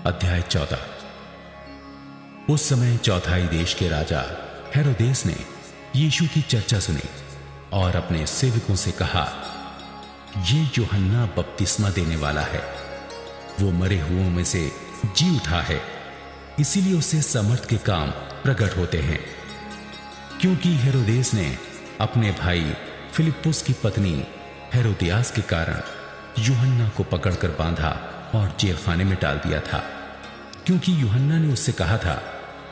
अध्याय 14। उस समय चौथाई देश के राजा हेरोदेस ने यीशु की चर्चा सुनी और अपने सेवकों से कहा, ये यूहन्ना बपतिस्मा देने वाला है, वो मरे हुओं में से जी उठा है, इसीलिए उससे समर्थ के काम प्रकट होते हैं। क्योंकि हेरोदेस ने अपने भाई फिलिप्पुस की पत्नी हेरोदियास के कारण यूहन्ना को पकड़कर बांधा और जेल खाने में डाल दिया था, क्योंकि यूहन्ना ने उससे कहा था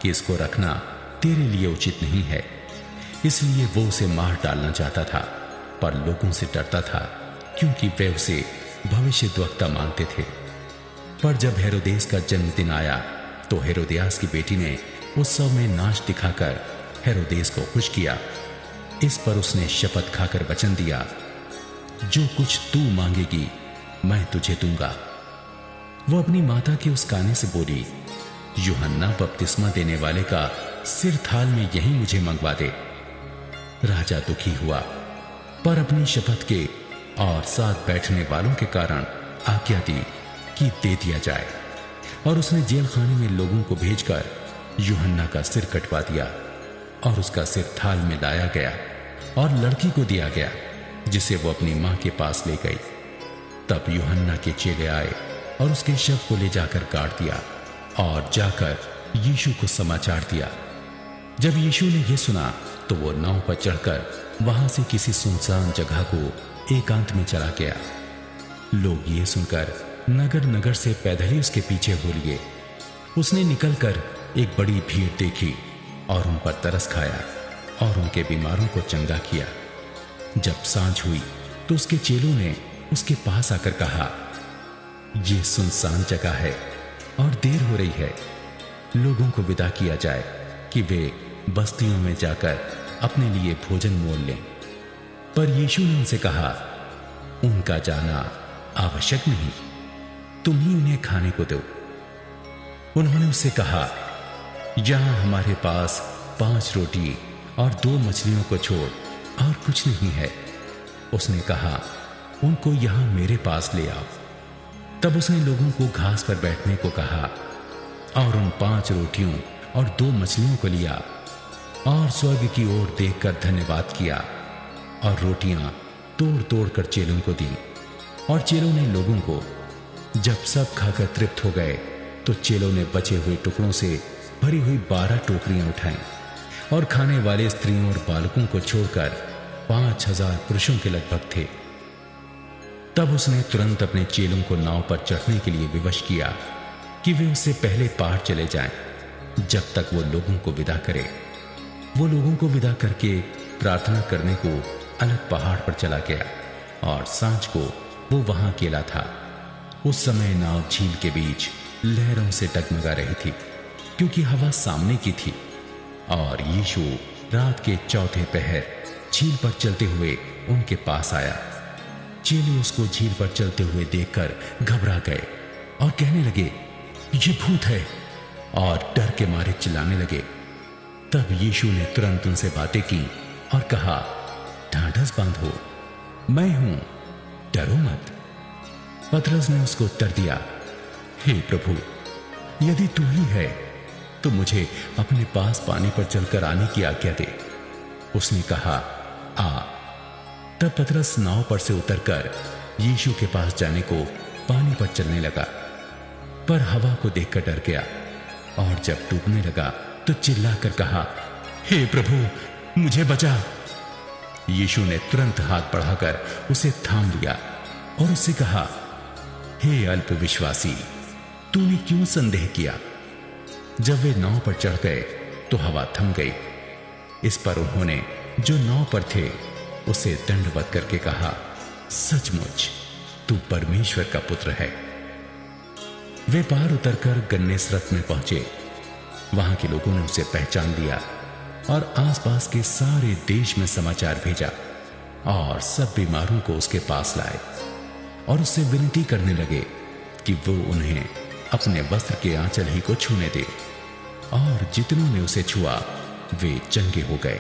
कि इसको रखना तेरे लिए उचित नहीं है। इसलिए वो उसे मार डालना चाहता था, पर लोगों से डरता था, क्योंकि वे उसे भविष्यद्वक्ता मानते थे। पर जब हेरोदेस का जन्मदिन आया तो हेरोदियास की बेटी ने उत्सव में नाच दिखाकर हेरोदेस को खुश किया। इस पर उसने शपथ खाकर वचन दिया, जो कुछ तू मांगेगी मैं तुझे दूंगा। वो अपनी माता के उस कहने से बोली, यूहन्ना बपतिस्मा देने वाले का सिर थाल में यही मुझे मंगवा दे। राजा दुखी हुआ, पर अपनी शपथ के और साथ बैठने वालों के कारण आज्ञा दी कि दे दिया जाए, और उसने जेल खाने में लोगों को भेजकर यूहन्ना का सिर कटवा दिया और उसका सिर थाल में लाया गया और लड़की को दिया गया, जिसे वो अपनी मां के पास ले गई। तब यूहन्ना के चेले आए और उसके शव को ले जाकर गाड़ दिया और जाकर यीशु को समाचार दिया। जब यीशु ने यह सुना तो वो नाव पर चढ़कर वहां से किसी सुनसान जगह को एकांत में चला गया। लोग ये सुनकर नगर नगर से पैदल ही उसके पीछे हो लिए। उसने निकलकर एक बड़ी भीड़ देखी और उन पर तरस खाया और उनके बीमारों को चंगा किया। जब सांझ हुई तो उसके चेलों ने उसके पास आकर कहा, ये सुनसान जगह है और देर हो रही है, लोगों को विदा किया जाए कि वे बस्तियों में जाकर अपने लिए भोजन मोल लें। पर यीशु ने उनसे कहा, उनका जाना आवश्यक नहीं, तुम ही उन्हें खाने को दो। उन्होंने उससे कहा, यहां हमारे पास 5 रोटी और 2 मछलियों को छोड़ और कुछ नहीं है। उसने कहा, उनको यहां मेरे पास ले आओ। तब उसने लोगों को घास पर बैठने को कहा और उन 5 रोटियों और 2 मछलियों को लिया और स्वर्ग की ओर देखकर धन्यवाद किया और रोटियां तोड़ तोड़ कर चेलों को दी। और चेलों ने लोगों को। जब सब खाकर तृप्त हो गए तो चेलों ने बचे हुए टुकड़ों से भरी हुई 12 टोकरियां उठाईं और खाने वाले स्त्रियों और बालकों को छोड़कर 5000 पुरुषों के लगभग थे। तब उसने तुरंत अपने चेलों को नाव पर चढ़ने के लिए विवश किया कि वे उससे पहले पार चले जाएं, जब तक वो लोगों को विदा करे। वो लोगों को विदा करके प्रार्थना करने को अलग पहाड़ पर चला गया और सांझ को वो वहां अकेला था। उस समय नाव झील के बीच लहरों से डगमगा रही थी, क्योंकि हवा सामने की थी। और यीशु रात के चौथे पहर झील पर चलते हुए उनके पास आया। चेले उसको झील पर चलते हुए देखकर घबरा गए और कहने लगे, ये भूत है, और डर के मारे चिल्लाने लगे। तब यीशु ने तुरंत उनसे बातें की और कहा, ढांढस बांधो, मैं हूं, डरो मत। पतरस ने उसको उत्तर दिया, हे प्रभु, यदि तू ही है तो मुझे अपने पास पानी पर चलकर आने की आज्ञा दे। उसने कहा, आ। तब पतरस नाव पर से उतरकर यीशु के पास जाने को पानी पर चलने लगा, पर हवा को देखकर डर गया और जब डूबने लगा तो चिल्लाकर कहा, हे प्रभु, मुझे बचा। यीशु ने तुरंत हाथ बढ़ाकर उसे थाम लिया और उससे कहा, हे अल्प विश्वासी, तूने क्यों संदेह किया? जब वे नाव पर चढ़ गए तो हवा थम गई। इस पर उन्होंने जो नाव पर थे उसे दंडवत करके कहा, सचमुच तू परमेश्वर का पुत्र है। वे पार उतरकर गन्नेसरत में पहुंचे। वहां के लोगों ने उसे पहचान लिया और आसपास के सारे देश में समाचार भेजा और सब बीमारों को उसके पास लाए और उससे विनती करने लगे कि वो उन्हें अपने वस्त्र के आंचल ही को छूने दे। और जितनों ने उसे छुआ वे चंगे हो गए।